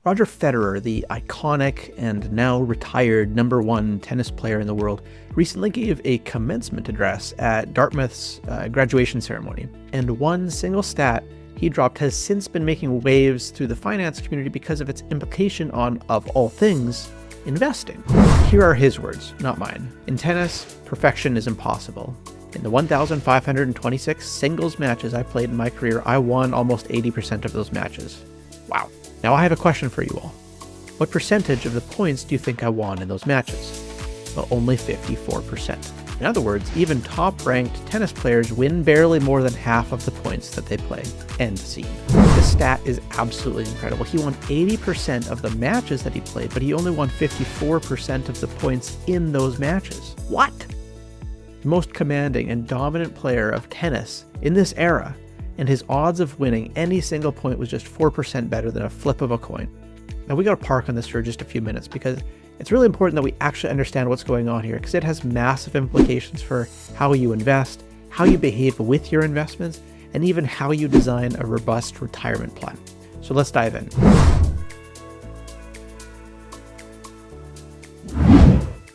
Roger Federer, the iconic and now retired #1 tennis player in the world, recently gave a commencement address at Dartmouth's graduation ceremony. And one single stat he dropped has since been making waves through the finance community because of its implication on, of all things, investing. Here are his words, not mine. In tennis, perfection is impossible. In the 1,526 singles matches I played in my career, I won almost 80% of those matches. Wow. Now I have a question for you all. What percentage of the points do you think I won in those matches? Well, only 54%. In other words, even top-ranked tennis players win barely more than half of the points that they play. End scene. This stat is absolutely incredible. He won 80% of the matches that he played, but he only won 54% of the points in those matches. What? The most commanding and dominant player of tennis in this era, and his odds of winning any single point was just 4% better than a flip of a coin. Now we got to park on this for just a few minutes because it's really important that we actually understand what's going on here, because it has massive implications for how you invest, how you behave with your investments, and even how you design a robust retirement plan. So let's dive in.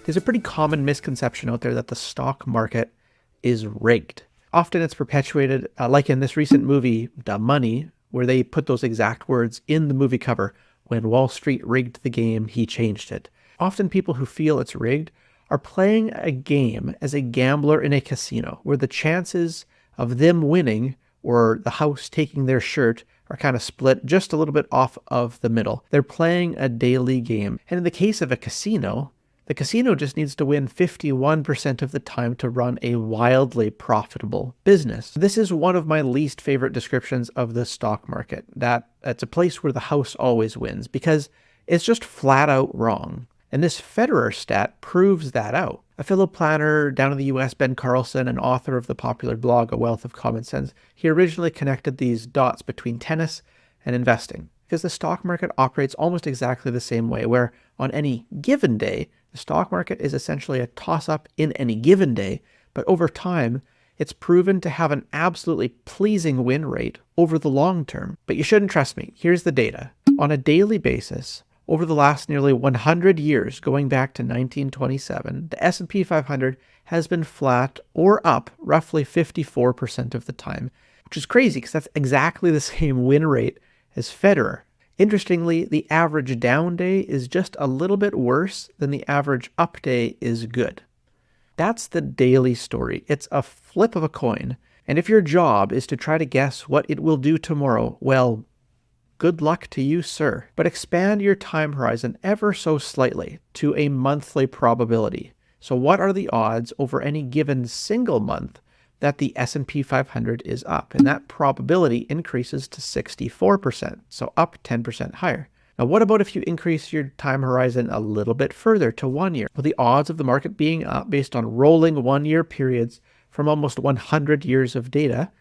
There's a pretty common misconception out there that the stock market is rigged. Often it's perpetuated, like in this recent movie, Dumb Money, where they put those exact words in the movie cover. When Wall Street rigged the game, he changed it. Often people who feel it's rigged are playing a game as a gambler in a casino, where the chances of them winning or the house taking their shirt are kind of split just a little bit off of the middle. They're playing a daily game. And in the case of a casino, the casino just needs to win 51% of the time to run a wildly profitable business. This is one of my least favorite descriptions of the stock market, that it's a place where the house always wins, because it's just flat out wrong. And this Federer stat proves that out. A fellow planner down in the US, Ben Carlson, and author of the popular blog A Wealth of Common Sense, he originally connected these dots between tennis and investing, because the stock market operates almost exactly the same way, where on any given day, the stock market is essentially a toss-up in any given day, but over time, it's proven to have an absolutely pleasing win rate over the long term. But you shouldn't trust me. Here's the data. On a daily basis, over the last nearly 100 years, going back to 1927, the S&P 500 has been flat or up roughly 54% of the time, which is crazy because that's exactly the same win rate as Federer. Interestingly, the average down day is just a little bit worse than the average up day is good. That's the daily story. It's a flip of a coin. And if your job is to try to guess what it will do tomorrow, well, good luck to you, sir. But expand your time horizon ever so slightly to a monthly probability. So what are the odds over any given single month that the S&P 500 is up? And that probability increases to 64%, so up 10% higher. Now, what about if you increase your time horizon a little bit further to 1 year? Well, the odds of the market being up based on rolling 1-year periods from almost 100 years of data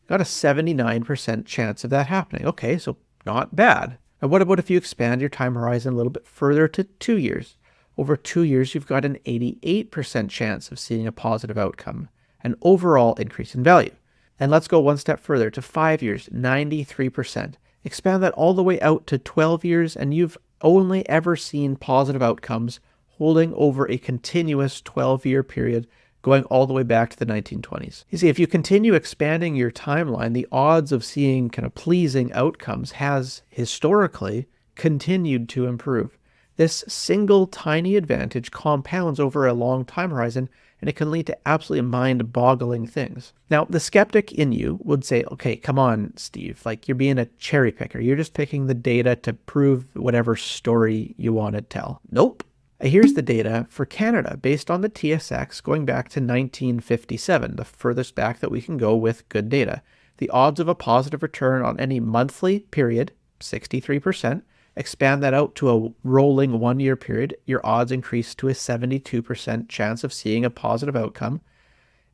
got a 79% chance of that happening. Okay, so not bad. Now, what about if you expand your time horizon a little bit further to 2 years? Over 2 years, you've got an 88% chance of seeing a positive outcome, an overall increase in value. And let's go one step further to 5 years, 93%. Expand that all the way out to 12 years, and you've only ever seen positive outcomes holding over a continuous 12-year period, going all the way back to the 1920s. You see, if you continue expanding your timeline, the odds of seeing kind of pleasing outcomes has historically continued to improve. This single tiny advantage compounds over a long time horizon, and it can lead to absolutely mind-boggling things. Now, the skeptic in you would say, okay, come on, Steve, like you're being a cherry picker. You're just picking the data to prove whatever story you want to tell. Nope. Here's the data for Canada based on the TSX going back to 1957, the furthest back that we can go with good data. The odds of a positive return on any monthly period, 63%. Expand that out to a rolling 1-year period, your odds increase to a 72% chance of seeing a positive outcome.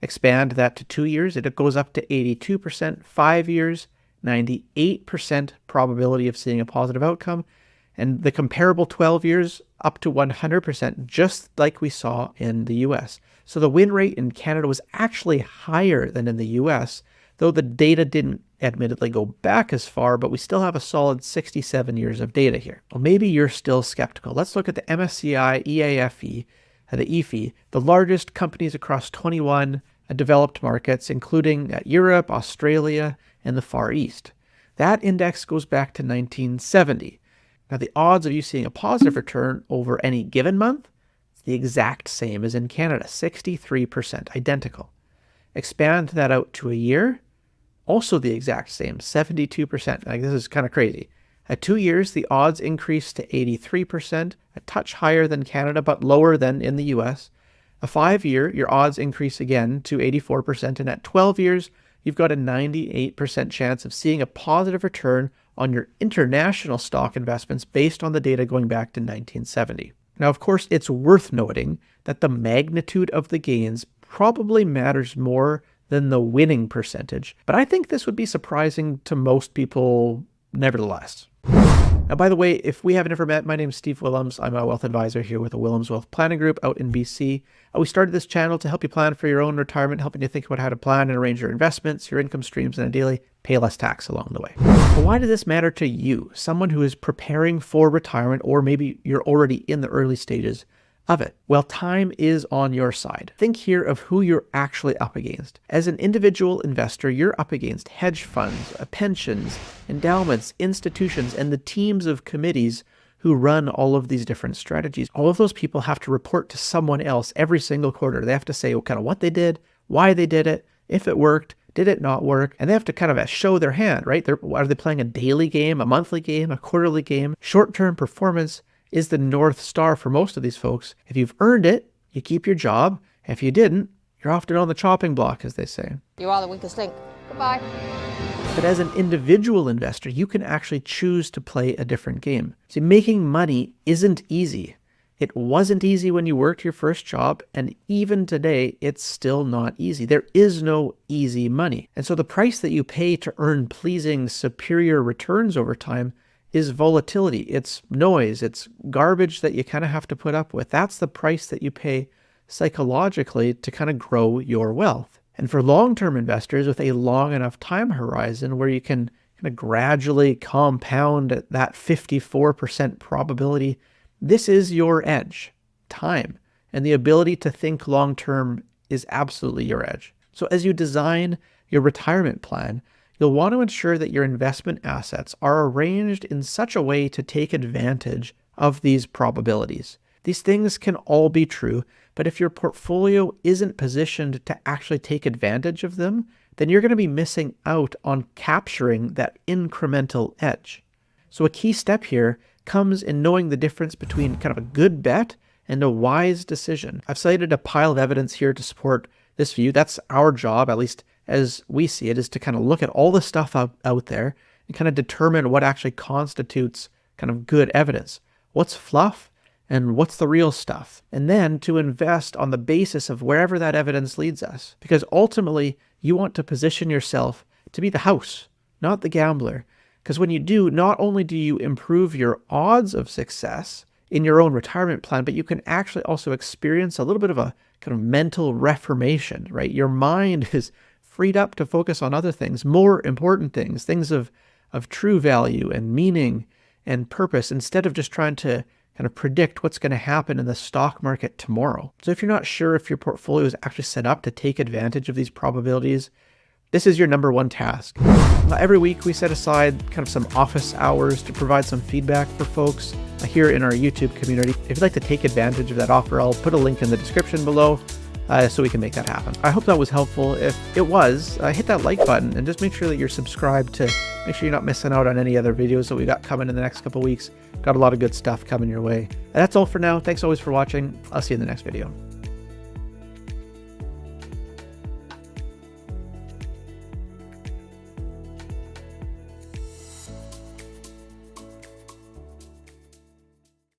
Expand that to 2 years, it goes up to 82%. 5 years, 98% probability of seeing a positive outcome. And the comparable 12 years, up to 100%, just like we saw in the US. So the win rate in Canada was actually higher than in the US, though the data didn't admittedly go back as far, but we still have a solid 67 years of data here. Well, maybe you're still skeptical. Let's look at the MSCI, EAFE, the EAFE, the largest companies across 21 developed markets, including Europe, Australia, and the Far East. That index goes back to 1970. Now, the odds of you seeing a positive return over any given month is the exact same as in Canada, 63%, identical. Expand that out to a year, also the exact same, 72%. Like, this is kind of crazy. At 2 years, the odds increase to 83%, a touch higher than Canada, but lower than in the US. A 5-year, your odds increase again to 84%, and at 12 years, you've got a 98% chance of seeing a positive return on your international stock investments based on the data going back to 1970. Now, of course, it's worth noting that the magnitude of the gains probably matters more than the winning percentage, but I think this would be surprising to most people nevertheless. Now, by the way, if we haven't ever met, my name is Steve Willems. I'm a wealth advisor here with the Willems Wealth Planning Group out in BC. We started this channel to help you plan for your own retirement, helping you think about how to plan and arrange your investments, your income streams, and ideally pay less tax along the way. But why does this matter to you, someone who is preparing for retirement, or maybe you're already in the early stages of it? Well, time is on your side. Think here of who you're actually up against. As an individual investor, you're up against hedge funds, pensions, endowments, institutions, and the teams of committees who run all of these different strategies. All of those people have to report to someone else every single quarter. They have to say kind of what they did, why they did it, if it worked, did it not work, and they have to kind of show their hand, right? Are they playing a daily game, a monthly game, a quarterly game? Short-term performance is the North Star for most of these folks. If you've earned it, you keep your job. If you didn't, you're often on the chopping block, as they say. You are the weakest link. Goodbye. But as an individual investor, you can actually choose to play a different game. See, making money isn't easy. It wasn't easy when you worked your first job, and even today, it's still not easy. There is no easy money. And so the price that you pay to earn pleasing, superior returns over time is volatility. It's noise. It's garbage that you kind of have to put up with. That's the price that you pay psychologically to kind of grow your wealth. And for long-term investors with a long enough time horizon where you can kind of gradually compound at that 54% probability, this is your edge. Time and the ability to think long-term is absolutely your edge. So as you design your retirement plan, you'll want to ensure that your investment assets are arranged in such a way to take advantage of these probabilities. These things can all be true, but if your portfolio isn't positioned to actually take advantage of them, then you're going to be missing out on capturing that incremental edge. So a key step here comes in knowing the difference between kind of a good bet and a wise decision. I've cited a pile of evidence here to support this view. That's our job, at least as we see it, is to kind of look at all the stuff out there and kind of determine what actually constitutes kind of good evidence. What's fluff and what's the real stuff? And then to invest on the basis of wherever that evidence leads us. Because ultimately, you want to position yourself to be the house, not the gambler. Because when you do, not only do you improve your odds of success in your own retirement plan, but you can actually also experience a little bit of a kind of mental reformation, right? Your mind is freed up to focus on other things, more important things, things of true value and meaning and purpose, instead of just trying to kind of predict what's going to happen in the stock market tomorrow. So if you're not sure if your portfolio is actually set up to take advantage of these probabilities, this is your number one task. Every week we set aside kind of some office hours to provide some feedback for folks here in our YouTube community. If you'd like to take advantage of that offer, I'll put a link in the description below so we can make that happen. I hope that was helpful. If it was, hit that like button and just make sure that you're subscribed to make sure you're not missing out on any other videos that we got coming in the next couple weeks. Got a lot of good stuff coming your way. And that's all for now. Thanks always for watching. I'll see you in the next video.